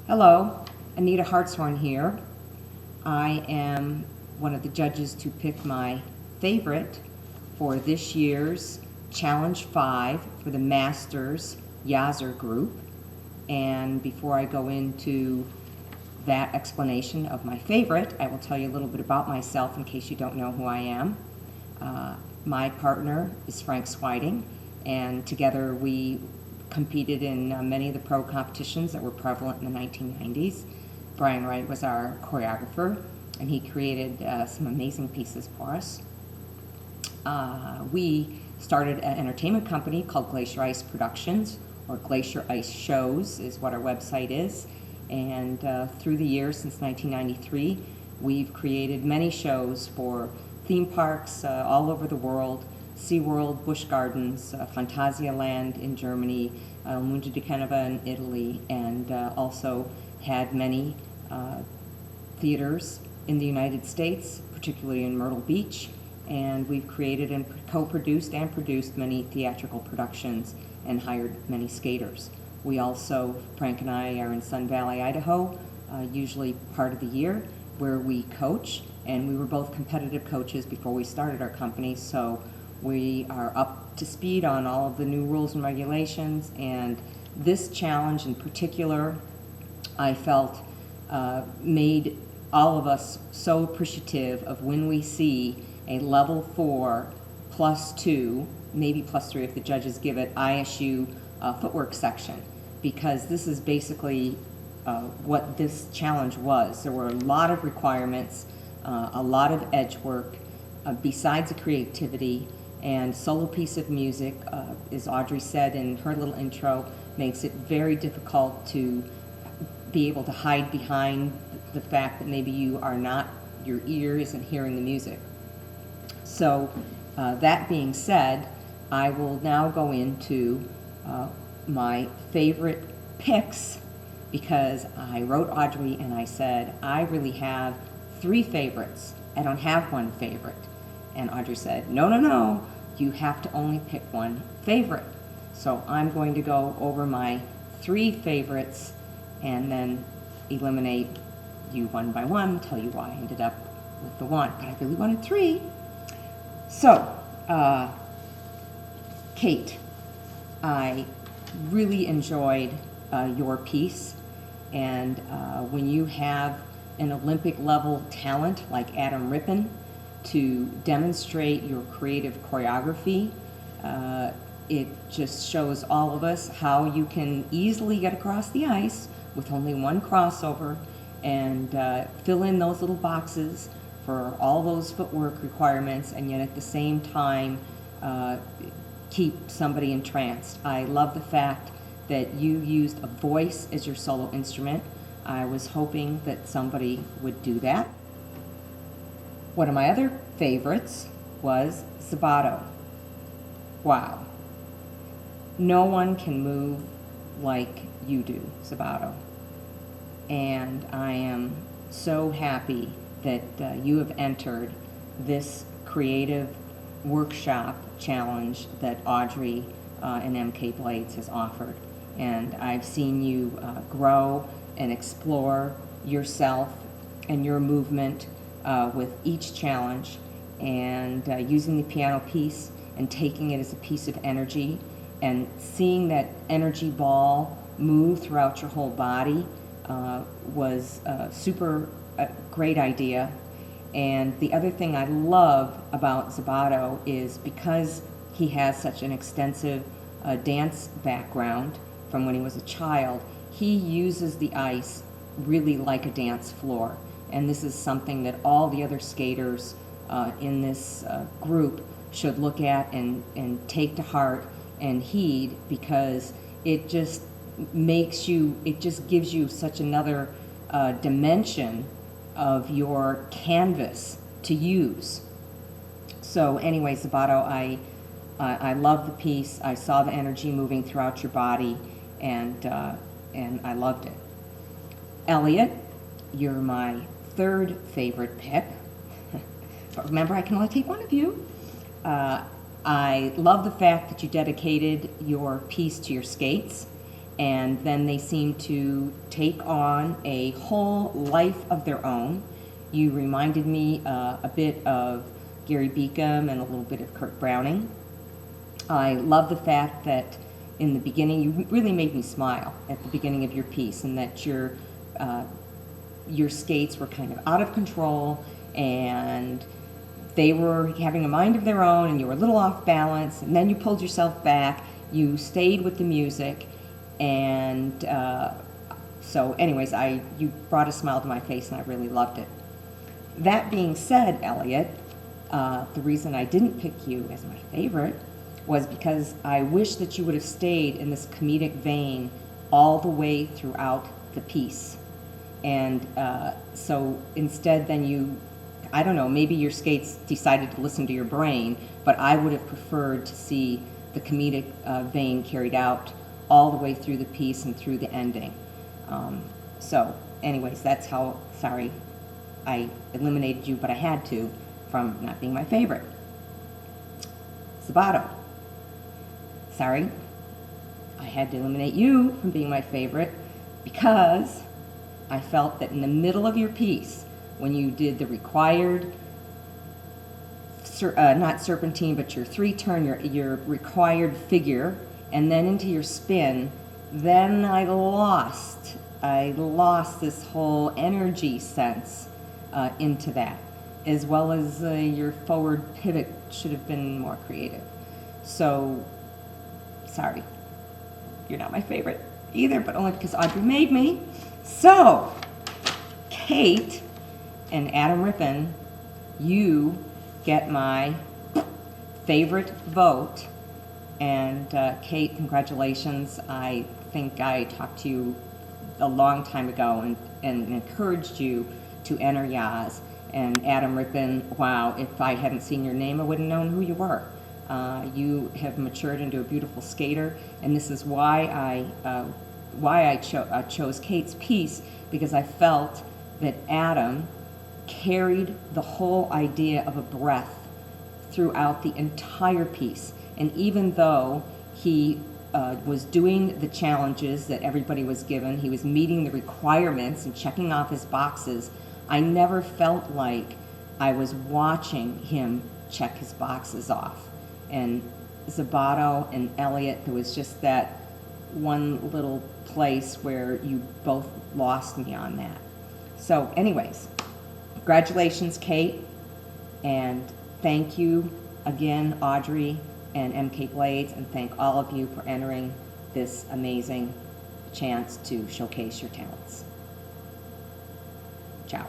Hello, Anita Hartshorn here. I am one of the judges to pick my favorite for this year's Challenge 5 for the Masters Yas group. And before I go into that explanation of my favorite, I will tell you a little bit about myself in case you don't know who I am. My partner is Frank Swiding, and together we competed in many of the pro competitions that were prevalent in the 1990s. Brian Wright was our choreographer, and he created some amazing pieces for us. We started an entertainment company called Glacier Ice Productions, or Glacier Ice Shows is what our website is. And through the years, since 1993, we've created many shows for theme parks all over the world: SeaWorld, Busch Gardens, Phantasialand in Germany, Mondo di Genova in Italy, and also had many theaters in the United States, particularly in Myrtle Beach. And we've created and co-produced and produced many theatrical productions and hired many skaters. We also, Frank and I, are in Sun Valley, Idaho, usually part of the year, where we coach. And we were both competitive coaches before we started our company, so we are up to speed on all of the new rules and regulations. And this challenge in particular, I felt made all of us so appreciative of when we see a level 4 +2, maybe +3 if the judges give it, ISU footwork section, because this is basically what this challenge was. There were a lot of requirements, a lot of edge work, besides the creativity, and solo piece of music, as Audrey said in her little intro, makes it very difficult to be able to hide behind the fact that maybe your ear isn't hearing the music. So that being said, I will now go into my favorite picks, because I wrote Audrey and I said, I really have 3 favorites. I don't have one favorite. And Audrey said, no, you have to only pick one favorite. So I'm going to go over my 3 favorites and then eliminate you one by one, tell you why I ended up with the 1, but I really wanted 3. So, Kate, I really enjoyed your piece, and when you have an Olympic level talent like Adam Rippon to demonstrate your creative choreography, it just shows all of us how you can easily get across the ice with only one crossover and fill in those little boxes for all those footwork requirements, and yet at the same time keep somebody entranced. I love the fact that you used a voice as your solo instrument. I was hoping that somebody would do that. One of my other favorites was Zabato. Wow. No one can move like you do, Zabato. And I am so happy that you have entered this creative workshop challenge that Audrey and MK Blades has offered. And I've seen you grow and explore yourself and your movement with each challenge, and using the piano piece and taking it as a piece of energy and seeing that energy ball move throughout your whole body was a super great idea. And the other thing I love about Zabato is because he has such an extensive dance background from when he was a child, he uses the ice really like a dance floor. And this is something that all the other skaters in this group should look at and take to heart and heed, because it just gives you such another dimension of your canvas to use. So anyway, Zabato, I love the piece. I saw the energy moving throughout your body, and I loved it. Elliot, you're my 3rd favorite pick. But remember, I can only take one of you. I love the fact that you dedicated your piece to your skates, and then they seem to take on a whole life of their own. You reminded me a bit of Gary Beacom and a little bit of Kurt Browning. I love the fact that in the beginning, you really made me smile at the beginning of your piece, and that your skates were kind of out of control, and they were having a mind of their own, and you were a little off balance, and then you pulled yourself back, you stayed with the music, and so anyways, you brought a smile to my face, and I really loved it. That being said, Elliot, the reason I didn't pick you as my favorite was because I wish that you would have stayed in this comedic vein all the way throughout the piece. And so instead then I don't know, maybe your skates decided to listen to your brain, but I would have preferred to see the comedic vein carried out all the way through the piece and through the ending. So anyways, that's how, sorry, I eliminated you, but I had to, from not being my favorite. Sabato. Sorry, I had to eliminate you from being my favorite because I felt that in the middle of your piece, when you did the required, not serpentine, but your 3-turn, your required figure, and then into your spin, then I lost this whole energy sense into that, as well as your forward pivot should have been more creative. So, sorry, you're not my favorite either, but only because Audrey made me. So, Kate and Adam Rippon, you get my favorite vote. And Kate, congratulations. I think I talked to you a long time ago and encouraged you to enter Yas. And Adam Rippon, wow, if I hadn't seen your name, I wouldn't have known who you were. You have matured into a beautiful skater, and this is why I chose Kate's piece, because I felt that Adam carried the whole idea of a breath throughout the entire piece. And even though he was doing the challenges that everybody was given, he was meeting the requirements and checking off his boxes, I never felt like I was watching him check his boxes off. And Sabato and Elliot, there was just that one little place where you both lost me on that. So anyways, congratulations, Kate, and thank you again, Audrey and MK Blades, and thank all of you for entering this amazing chance to showcase your talents. Ciao.